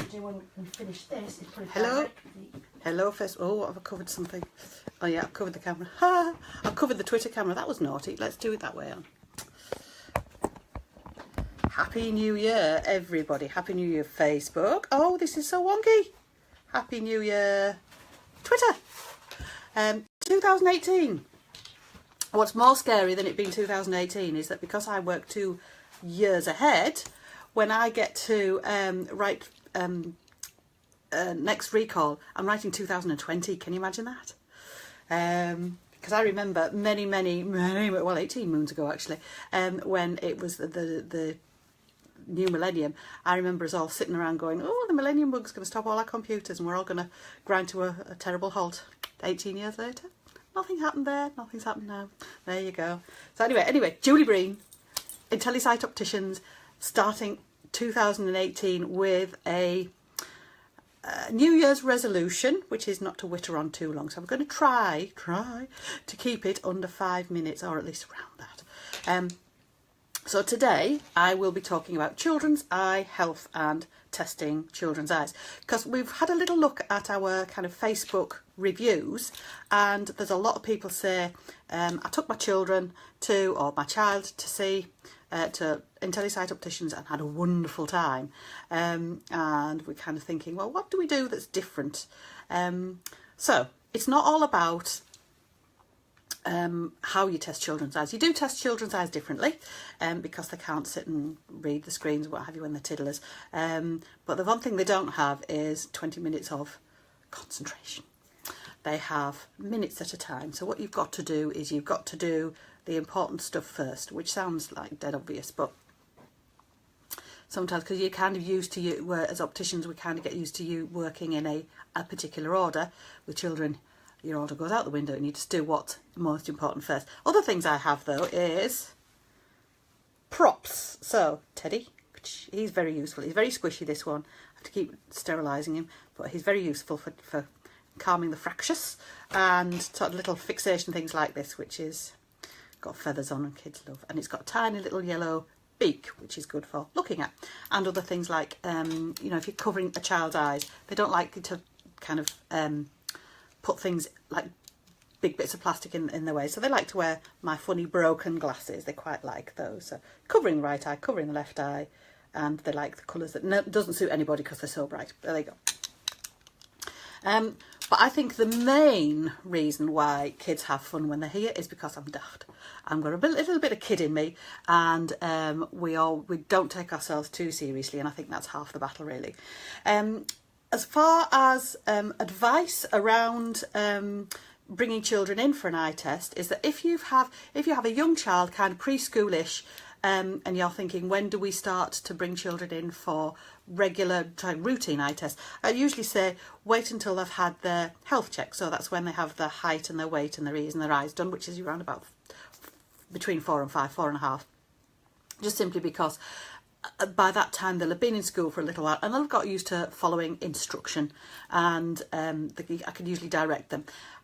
do when we finish this is put it Hello? directly. Hello, first. Oh, have I covered something? Oh yeah, I've covered the camera. Ha! I've covered the Twitter camera. That was naughty. Let's do it that way on. Happy New Year, everybody. Happy New Year, Facebook. Oh, this is so wonky. Happy New Year, Twitter. 2018. What's more scary than it being 2018 is that because I work 2 years ahead, when I get to write next recall, I'm writing 2020. Can you imagine that? Because I remember many, well, 18 moons ago actually, when it was the new millennium. I remember us all sitting around going, oh, the millennium bug's going to stop all our computers and we're all going to grind to a terrible halt. 18 years later, nothing happened there, nothing's happened now. There you go. So anyway, Julie Breen, IntelliSight Opticians, starting 2018 with a New Year's resolution, which is not to witter on too long. So I'm going to try to keep it under 5 minutes, or at least around that. So today I will be talking about children's eye health and testing children's eyes, because we've had a little look at our kind of Facebook reviews, and there's a lot of people say, I took my children to, or my child to see, to IntelliSight Opticians and had a wonderful time. And we're kind of thinking, well, what do we do that's different? So it's not all about how you test children's eyes. You do test children's eyes differently because they can't sit and read the screens or what have you when they're tiddlers. But the one thing they don't have is 20 minutes of concentration. They have minutes at a time. So what you've got to do is you've got to do the important stuff first, which sounds like dead obvious, but sometimes, because you're kind of used to you, as opticians, we kind of get used to you working in a particular order. With children, your order goes out the window and you just do what's most important first. Other things I have though is props. So Teddy, he's very useful. He's very squishy, this one. I have to keep sterilising him, but he's very useful for calming the fractious, and sort of little fixation things like this, which is got feathers on and kids love, and it's got a tiny little yellow beak, which is good for looking at, and other things like you know, if you're covering a child's eyes, they don't like you to kind of put things like big bits of plastic in their way, so they like to wear my funny broken glasses. They quite like those. So covering the right eye, covering the left eye, and they like the colours that doesn't suit anybody because they're so bright. There they go. But I think the main reason why kids have fun when they're here is because I'm daft. I've got a little bit of kid in me, and we don't take ourselves too seriously, and I think that's half the battle really. As far as advice around bringing children in for an eye test, is that if you have a young child, kind of preschoolish, and you're thinking, when do we start to bring children in for regular routine eye tests? I usually say wait until they've had their health check. So that's when they have their height and their weight and their ears and their eyes done, which is around about between 4 and 5, 4.5. Just simply because by that time they'll have been in school for a little while and they'll have got used to following instruction, and I can usually direct them.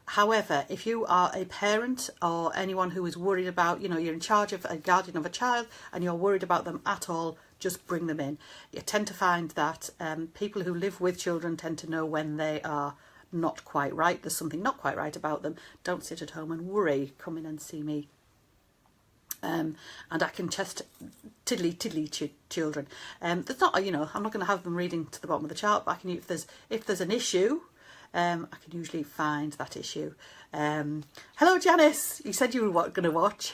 However, if you are a parent or anyone who is worried about, you know, you're in charge of a guardian of a child and you're worried about them at all, just bring them in. You tend to find that people who live with children tend to know when they are not quite right. There's something not quite right about them. Don't sit at home and worry. Come in and see me. And I can test tiddly children. There's not, you know, I'm not going to have them reading to the bottom of the chart, but I can, if there's an issue, I can usually find that issue. Hello, Janice. You said you were going to watch.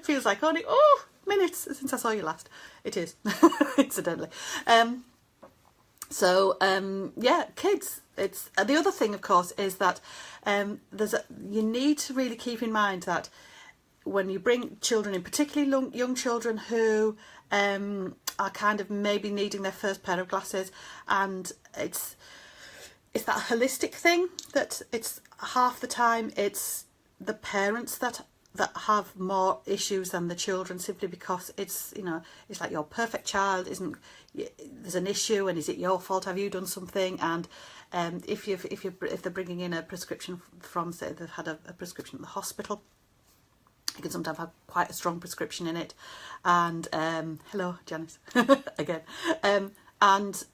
Feels like only minutes since I saw you last. It is, incidentally. Yeah, kids. It's the other thing, of course, is that you need to really keep in mind that when you bring children in, particularly young children who are kind of maybe needing their first pair of glasses, and it's that holistic thing, that it's half the time it's the parents that have more issues than the children, simply because it's, you know, it's like your perfect child isn't, there's an issue, and is it your fault? Have you done something? And if they're bringing in a prescription from, say, they've had a prescription at the hospital, you can sometimes have quite a strong prescription in it, and hello, Janice, again, And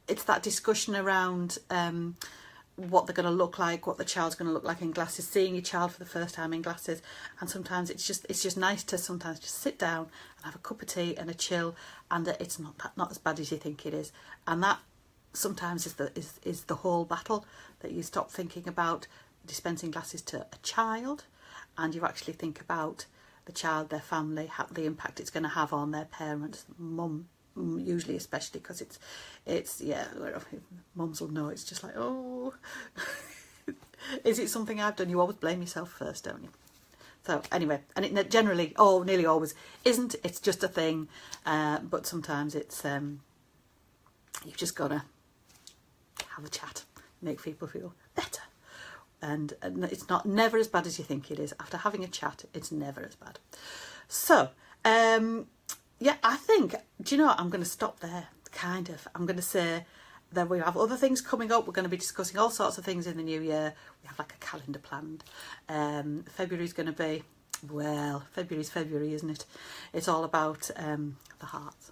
it's that discussion around what they're going to look like, what the child's going to look like in glasses, seeing your child for the first time in glasses. And sometimes it's just nice to sometimes just sit down and have a cup of tea and a chill, and it's not as bad as you think it is. And that sometimes is the whole battle, that you stop thinking about dispensing glasses to a child and you actually think about the child, their family, the impact it's going to have on their parents, mum, usually, especially because it's yeah, mums will know. It's just like, oh, is it something I've done? You always blame yourself first, don't you? So anyway, and it generally, nearly always isn't. It's just a thing, but sometimes it's you've just got to have a chat, make people feel better, and it's never as bad as you think it is. After having a chat, it's never as bad. So yeah, I think, do you know what? I'm going to stop there, kind of. I'm going to say that we have other things coming up. We're going to be discussing all sorts of things in the new year. We have like a calendar planned. February's going to be, well, February's February, isn't it? It's all about the hearts.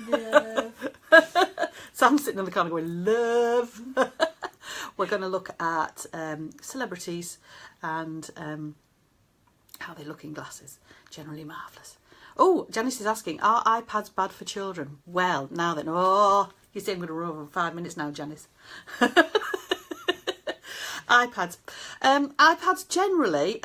Yeah. Sam's sitting in the corner going, love. We're going to look at celebrities and how they look in glasses. Generally marvellous. Oh, Janice is asking, are iPads bad for children? Well, now then, you say I'm going to run over 5 minutes now, Janice. iPads. iPads generally,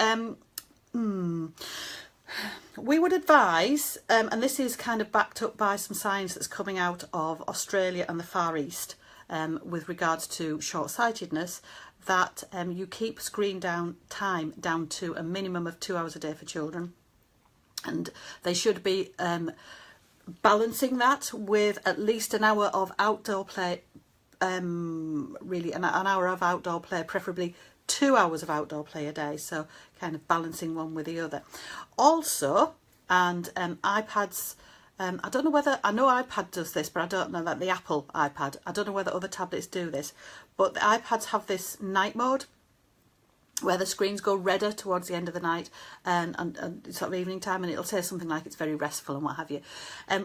we would advise, and this is kind of backed up by some science that's coming out of Australia and the Far East with regards to short-sightedness, that you keep screen time down to a minimum of 2 hours a day for children. And they should be balancing that with at least an hour of outdoor play, really an hour of outdoor play, preferably 2 hours of outdoor play a day. So kind of balancing one with the other. Also, and iPads, I don't know whether, I know iPad does this, but I don't know that the Apple iPad, I don't know whether other tablets do this, but the iPads have this night mode, where the screens go redder towards the end of the night and sort of evening time, and it'll say something like it's very restful and what have you.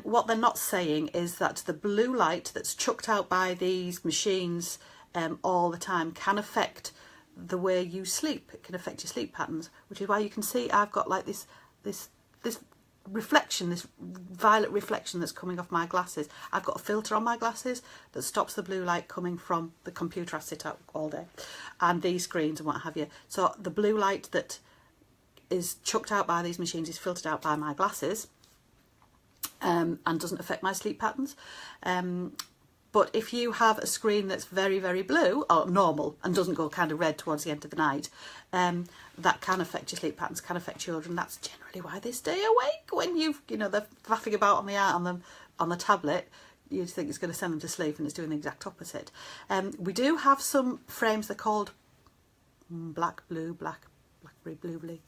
What they're not saying is that the blue light that's chucked out by these machines all the time can affect the way you sleep. It can affect your sleep patterns, which is why you can see I've got like this reflection, this violet reflection that's coming off my glasses. I've got a filter on my glasses that stops the blue light coming from the computer I sit at all day and these screens and what have you. So the blue light that is chucked out by these machines is filtered out by my glasses and doesn't affect my sleep patterns. But if you have a screen that's very, very blue or normal and doesn't go kind of red towards the end of the night, that can affect your sleep patterns, can affect children. That's generally why they stay awake when they're faffing about on the tablet. You think it's going to send them to sleep, and it's doing the exact opposite. We do have some frames. They're called blackberry, blueberry, blueberry,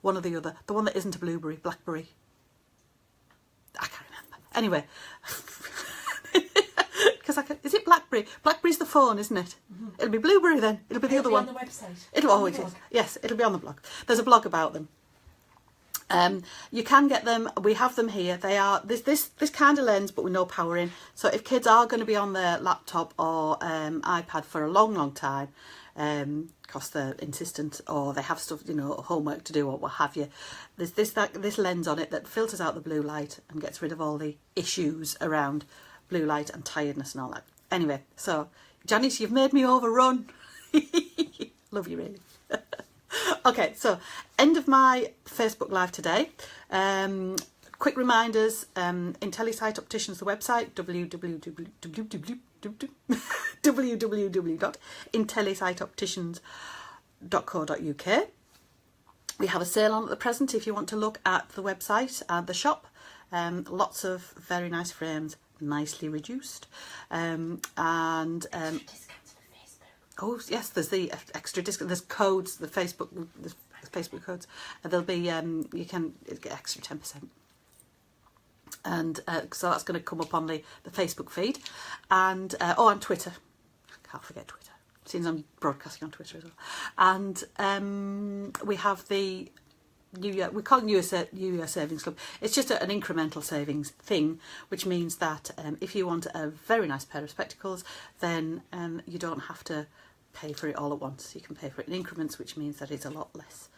one or the other. The one that isn't a blueberry, blackberry. I can't remember. Anyway. Is it blackberry? Blackberry's the phone, isn't it? Mm-hmm. It'll be blueberry then. It'll be the other one. It'll be on the website. It'll always is. Yes, it'll be on the blog. There's a blog about them. You can get them. We have them here. They are this kind of lens, but with no power in. So if kids are going to be on their laptop or iPad for a long, long time, because they're insistent or they have stuff, homework to do or what have you, there's this lens on it that filters out the blue light and gets rid of all the issues around blue light and tiredness and all that. Anyway, so Janice, you've made me overrun. Love you, really. Okay, so end of my Facebook Live today. Quick reminders, IntelliSight Opticians, the website, www.intellisightopticians.co.uk. We have a sale on at the present if you want to look at the website and the shop. Lots of very nice frames, nicely reduced, and discounts for Facebook. Oh yes, there's the extra discount. There's codes, the Facebook codes. There'll be you can get extra 10%, and so that's going to come up on the Facebook feed, and and Twitter. Can't forget Twitter, since I'm broadcasting on Twitter as well. And we have the we call it New Year Savings Club. It's just an incremental savings thing, which means that if you want a very nice pair of spectacles, then you don't have to pay for it all at once. You can pay for it in increments, which means that it's a lot less.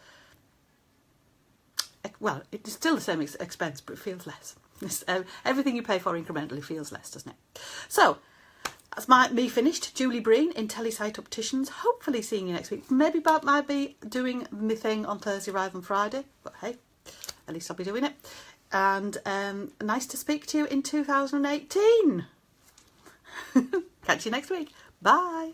Well, it's still the same expense, but it feels less. Everything you pay for incrementally feels less, doesn't it? So, that's me finished. Julie Breen in Telesite Opticians. Hopefully seeing you next week. Maybe Bob might be doing my thing on Thursday rather than Friday. But hey, at least I'll be doing it. And nice to speak to you in 2018. Catch you next week. Bye.